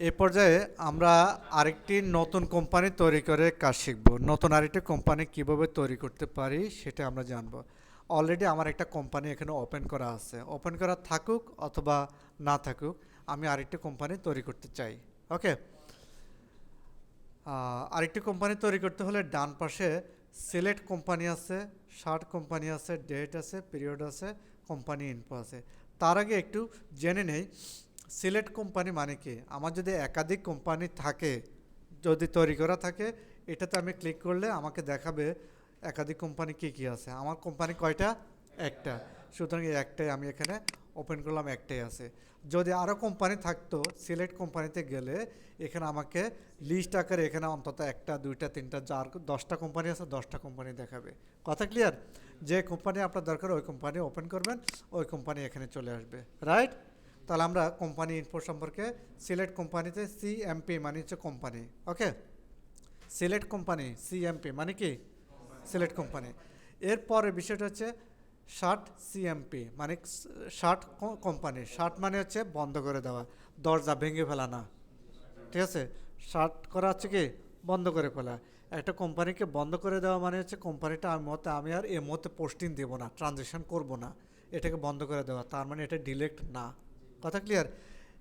এই পর্যায়ে আমরা আরেকটি নতুন কোম্পানি তৈরি করে কাজ শিখব। নতুন আরেকটি কোম্পানি কিভাবে তৈরি করতে পারি সেটা আমরা জানব। অলরেডি আমার একটা কোম্পানি এখানে ওপেন করা আছে। ওপেন করা থাকুক অথবা না থাকুক, আমি আরেকটি কোম্পানি তৈরি করতে চাই। ওকে, আরেকটি কোম্পানি তৈরি করতে হলে ডান পাশে সিলেক্ট কোম্পানি আছে, শার্ট কোম্পানি আছে, ডেট আছে, পিরিয়ড আছে, কোম্পানি ইনফো আছে। তার আগে একটু জেনে নেই সিলেক্ট কোম্পানি মানে কি। আমার যদি একাধিক কোম্পানি থাকে, যদি তৈরি করা থাকে, এটাতে আমি ক্লিক করলে আমাকে দেখাবে একাধিক কোম্পানি কী কী আছে। আমার কোম্পানি কয়টা? একটা। সুতরাং এই একটাই আমি এখানে ওপেন করলাম, একটাই আছে। যদি আরও কোম্পানি থাকতো, সিলেক্ট কোম্পানিতে গেলে এখানে আমাকে লিস্ট আকারে এখানে অন্তত একটা, দুইটা, তিনটা, যার 10টা কোম্পানি আছে 10টা কোম্পানি দেখাবে। কথা ক্লিয়ার? যে কোম্পানি আপনার দরকার ওই কোম্পানি ওপেন করবেন, ওই কোম্পানি এখানে চলে আসবে। রাইট? তাহলে আমরা কোম্পানি ইনফো সম্পর্কে, সিলেক্ট কোম্পানিতে সিএমপি মানে হচ্ছে কোম্পানি। ওকে, সিলেক্ট কোম্পানি সিএমপি মানে কি? Select company. এরপরের বিষয়টা হচ্ছে শার্ট সিএমপি মানে শার্ট কোম্পানি। শার্ট মানে হচ্ছে বন্ধ করে দেওয়া, দরজা ভেঙে ফেলা না। ঠিক আছে, শার্ট করা হচ্ছে কি বন্ধ করে ফেলা। একটা কোম্পানিকে বন্ধ করে দেওয়া মানে হচ্ছে কোম্পানিটা আমি আর এই মুহূর্তে পোস্টিং দেবো না, ট্রানজ্যাকশন করব না, এটাকে বন্ধ করে দেওয়া। তার মানে এটা ডিলেক্ট না। কথা ক্লিয়ার?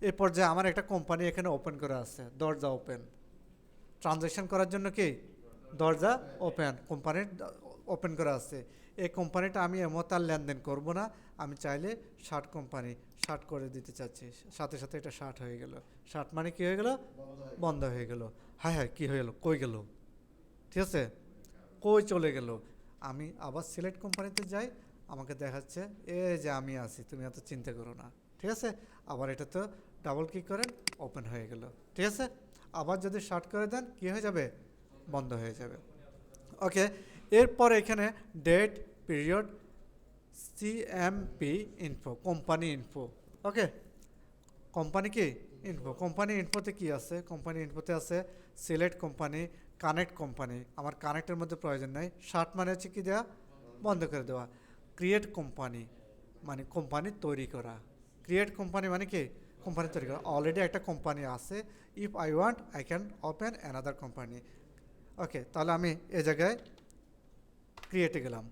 এই পর্যায়ে আমার একটা কোম্পানি এখানে ওপেন করা আছে, দরজা ওপেন। ট্রানজ্যাকশন করার জন্য কি দরজা ওপেন, কোম্পানির ওপেন করা আছে। এই কোম্পানিটা আমি এমন আর লেনদেন করব না, আমি চাইলে শার্ট কোম্পানি শার্ট করে দিতে চাচ্ছি, সাথে সাথে এটা শার্ট হয়ে গেল। শার্ট মানে কি হয়ে গেল? বন্ধ হয়ে গেল। হ্যাঁ হ্যাঁ, কী হয়ে গেল, কই গেল? ঠিক আছে, কই চলে গেল? আমি আবার সিলেক্ট কোম্পানিতে যাই, আমাকে দেখাচ্ছে এই যে আমি আছি, তুমি এত চিন্তা করো না। ঠিক আছে, আবার এটা তো ডাবল ক্লিক করেন, ওপেন হয়ে গেল। ঠিক আছে, আবার যদি শার্ট করে দেন কী হয়ে যাবে? বন্ধ হয়ে যাবে। ওকে, এরপর এখানে date, period, CMP info, company info. Okay, company কি ইনফো। কোম্পানি ইনফোতে কি আছে? কোম্পানি ইনফোতে আছে সিলেক্ট কোম্পানি, কানেক্ট কোম্পানি। আমার কানেক্টের মধ্যে প্রয়োজন নাই। শার্ট মানে হচ্ছে কি দেওয়া? বন্ধ করে দেওয়া। ক্রিয়েট কোম্পানি মানে কোম্পানি তৈরি করা। ক্রিয়েট কোম্পানি মানে কি কোম্পানি তৈরি করা। অলরেডি একটা কোম্পানি আছে, if I want I can open another company. Okay, তাহলে আমি এ জায়গায় ক্রিয়েটে গেলাম।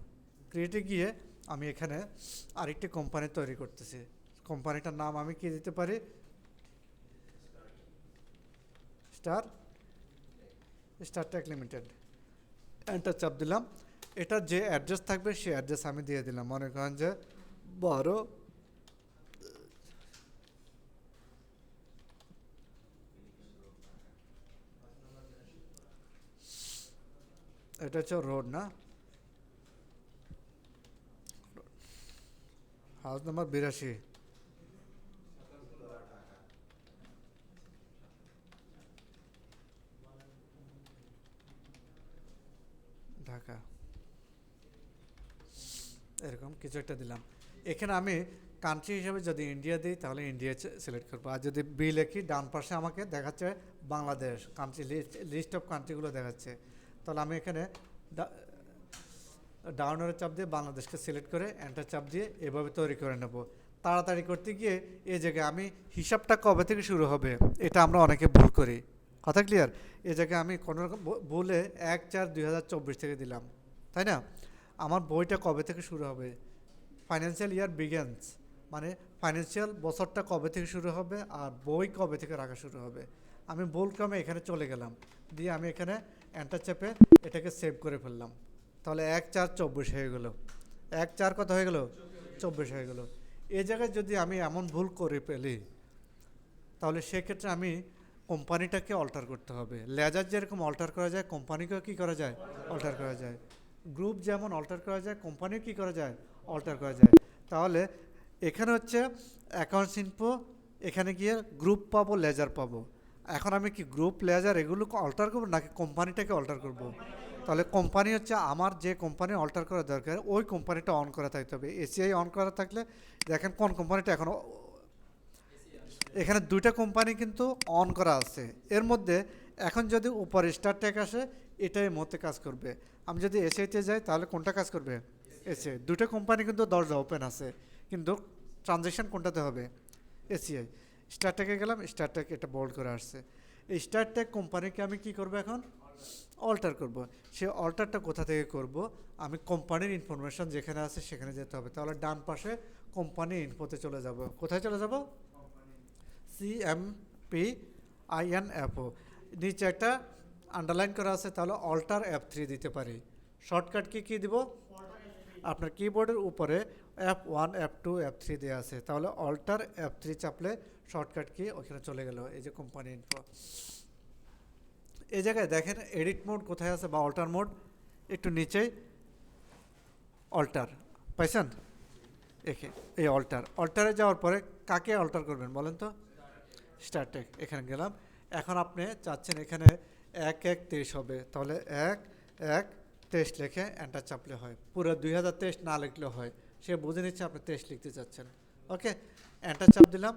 ক্রিয়েটে গিয়ে আমি এখানে আরেকটি কোম্পানি তৈরি করতেছি। কোম্পানিটার নাম আমি কি দিতে পারি? Star star tech limited. Enter চাপ দিলাম। এটার যে অ্যাড্রেস থাকবে সেই অ্যাড্রেস আমি দিয়ে দিলাম। মনে করেন যে 12, এটা হচ্ছে রোড না, হাউস নাম্বার 82, ঢাকা। এরকম কিছু একটা দিলাম। এখানে আমি কান্ট্রি হিসেবে যদি ইন্ডিয়া দিই তাহলে ইন্ডিয়া সিলেক্ট করবো। আর যদি বি লিখি ডান পাশে আমাকে দেখাচ্ছে বাংলাদেশ, কান্ট্রি লিস্ট অফ কান্ট্রিগুলো দেখাচ্ছে। তাহলে আমি এখানে ডাউনের চাপ দিয়ে বাংলাদেশকে সিলেক্ট করে এন্টার চাপ দিয়ে এভাবে তৈরি করে নেব। তাড়াতাড়ি করতে গিয়ে এই জায়গায় আমি হিসাবটা কবে থেকে শুরু হবে এটা আমরা অনেকে ভুল করি। কথা ক্লিয়ার? এই জায়গায় আমি কোনো রকম ভুলে 1/4/2024 থেকে দিলাম, তাই না? আমার বইটা কবে থেকে শুরু হবে? ফাইন্যান্সিয়াল ইয়ার বিগেন্স মানে ফাইন্যান্সিয়াল বছরটা কবে থেকে শুরু হবে আর বই কবে থেকে রাখা শুরু হবে। আমি ভুল ক্রমে এখানে চলে গেলাম, দিয়ে আমি এখানে এন্টার চেপে এটাকে সেভ করে ফেললাম। তাহলে 1/4/24 হয়ে গেল। 1/4 কত হয়ে গেল? 24 হয়ে গেল। এই জায়গায় যদি আমি এমন ভুল করে ফেলি তাহলে সেক্ষেত্রে আমি কোম্পানিটাকে অল্টার করতে হবে। লেজার যেরকম অল্টার করা যায়, কোম্পানিকেও কী করা যায়? অল্টার করা যায়। গ্রুপ যেমন অল্টার করা যায়, কোম্পানিও কী করা যায়? অল্টার করা যায়। তাহলে এখানে হচ্ছে অ্যাকাউন্টস ইনফো, এখানে গিয়ে গ্রুপ পাবো, লেজার পাবো। এখন আমি কি গ্রুপ, লেজার এগুলো অল্টার করবো নাকি কোম্পানিটাকে অল্টার করব? তাহলে কোম্পানি হচ্ছে আমার যে কোম্পানি অল্টার করা দরকার ওই কোম্পানিটা অন করা থাকতে হবে। এসিআই অন করা থাকলে দেখেন কোন কোম্পানিটা এখনও, এখানে দুইটা কোম্পানি কিন্তু অন করা আছে। এর মধ্যে এখন যদি উপরে স্টার টেক আসে এটাই মতে কাজ করবে। আমি যদি এসিআইতে যাই তাহলে কোনটা কাজ করবে? এসিআই। দুটো কোম্পানি কিন্তু দরজা ওপেন আছে, কিন্তু ট্রানজ্যাকশন কোনটাতে হবে? এসিআই। স্টারটেকে গেলাম, স্টারটেক এটা বোল্ড করে আসছে। এই স্টারটেক কোম্পানিকে আমি কি করব এখন? অল্টার করব। সে অল্টারটা কোথা থেকে করব? আমি কোম্পানির ইনফরমেশন যেখানে আছে সেখানে যেতে হবে। তাহলে ডান পাশে কোম্পানি ইনফোতে চলে যাব। কোথায় চলে যাব? CMPINFO, নিচে একটা আন্ডারলাইন করা আছে, তাহলে অল্টার F3 দিতে পারি। শর্টকাট কি দিব? আপনার কিবোর্ডের উপরে F1 F2 F3 দেওয়া আছে, তাহলে অল্টার F3 চাপলে শর্টকাট কি ওখানে চলে গেল। এই যে কোম্পানি ইনফো, এই জায়গায় দেখেন এডিট মোড কোথায় আছে বা অল্টার মোড, একটু নিচেই অল্টার পাইছেন। এই অল্টারে যাওয়ার পরে কাকে অল্টার করবেন বলেন তো? স্টারটেক। এখানে গেলাম। এখন আপনি চাচ্ছেন এখানে 1/1/23 হবে, তাহলে 1/1/23 লিখে এন্টার চাপলে হয়। পুরো 2023 না লিখলে হয়, সে বুঝে নিচ্ছে আপনি 23 লিখতে চাচ্ছেন। ওকে, এন্টার চাপ দিলাম।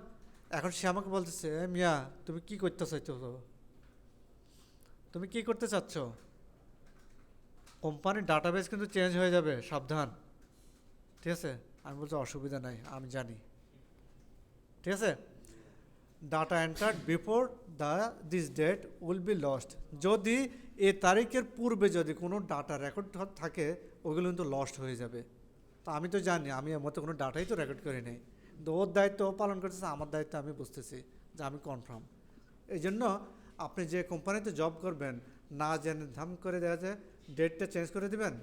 এখন সে আমাকে বলতেছে, মিয়া তুমি কি করতে চাইছো? তুমি কি করতে চাচ্ছ? কোম্পানির ডাটাবেস কিন্তু চেঞ্জ হয়ে যাবে, সাবধান। ঠিক আছে, আমি বলছি অসুবিধা নাই, আমি জানি। ঠিক আছে, data entered before this date will be lost. যদি এ তারিখের পূর্বে যদি কোনো ডাটা রেকর্ড থাকে, ওগুলো কিন্তু লস্ট হয়ে যাবে। তো আমি তো জানি, আমি এর মতো কোনো ডাটাই তো রেকর্ড করি নাই, কিন্তু ওর দায়িত্ব ও পালন করতেছে, আমার দায়িত্ব আমি বুঝতেছি যে আমি কনফার্ম। এই জন্য আপনি যে কোম্পানিতে জব করবেন, না জেনে ধাম করে দেওয়া যায় ডেটটা চেঞ্জ করে দিবেন।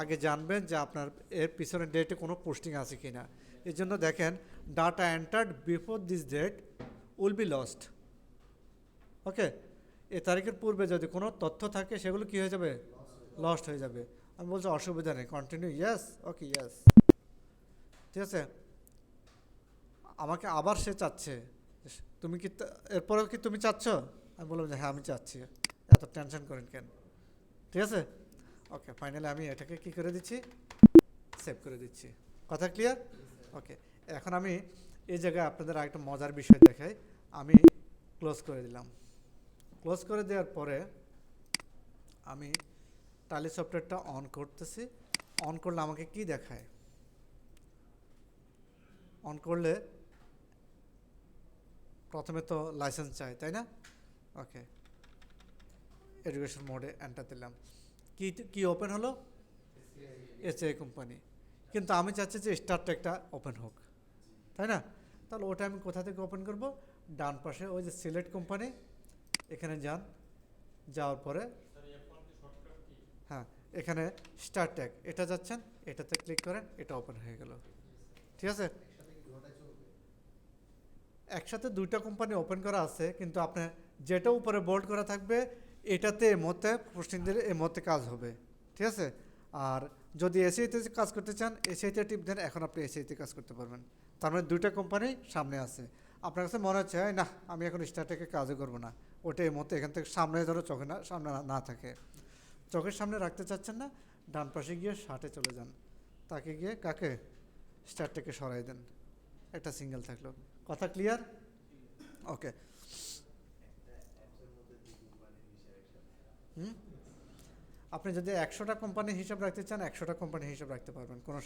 আগে জানবেন যে আপনার এর পিছনের ডেটে কোনো পোস্টিং আছে কি না। এই জন্য দেখেন, data entered before this date will be lost. Okay, এ তারিখের পূর্বে যদি কোনো তথ্য থাকে সেগুলো কি হয়ে যাবে? লস্ট হয়ে যাবে। আমি বলছি অসুবিধা নেই, কন্টিনিউ। ইয়েস, ওকে, ইয়েস। ঠিক আছে, আমাকে আবার সে চাচ্ছে, তুমি কি এরপরেও কি তুমি চাচ্ছ? আমি বললাম যে হ্যাঁ আমি চাচ্ছি, এত টেনশন করেন কেন। ঠিক আছে, ওকে, ফাইনালি আমি এটাকে কি করে দিচ্ছি? সেভ করে দিচ্ছি। কথা ক্লিয়ার? ওকে, এখন আমি এই জায়গায় আপনাদের আরেকটা মজার বিষয় দেখাই। আমি ক্লোজ করে দিলাম। ক্লোজ করে দেওয়ার পরে আমি টালি সফটওয়্যারটা অন করতেছি। অন করলে আমাকে কি দেখায়? অন করলে প্রথমে তো লাইসেন্স চাই, তাই না? ওকে, এডুকেশন মোডে এন্টার দিলাম। কি ওপেন হলো? এসএআই কোম্পানি। কিন্তু আমি চাচ্ছি যে স্টারটেকটা ওপেন হোক, তাই না? তাহলে ওটা আমি কোথা থেকে ওপেন করব? ডান পাশে ওই যে সিলেক্ট কোম্পানি, এখানে যান। যাওয়ার পরে হ্যাঁ, এখানে স্টারটেক এটা যাচ্ছেন, এটাতে ক্লিক করেন, এটা ওপেন হয়ে গেল। ঠিক আছে, একসাথে দুইটা কোম্পানি ওপেন করা আছে, কিন্তু আপনার যেটা উপরে বোল্ড করা থাকবে এটাতে মতে পোস্টিং দিলে এর মধ্যে কাজ হবে। ঠিক আছে, আর যদি এসিআইতে কাজ করতে চান, এসিআইতে টিপ দেন, এখন আপনি এসিআইতে কাজ করতে পারবেন। তার মানে দুইটা কোম্পানি সামনে আছে। আপনার কাছে মনে হচ্ছে না আমি এখন স্টারটেকে কাজও করবো না, ওটা এর মধ্যে এখান থেকে সামনে ধরো চোখে না সামনে না থাকে, চোখের সামনে রাখতে চাচ্ছেন না, ডান পাশে গিয়ে শার্টে চলে যান, তাকে গিয়ে কাকে? স্টারটেকে সরাই দেন, একটা সিঙ্গেল থাকলো। কথা ক্লিয়ার? ওকে, হুম, আপনি যদি 100টা কোম্পানি হিসাব রাখতে চান 100টা কোম্পানি হিসাব রাখতে পারবেন, কোনো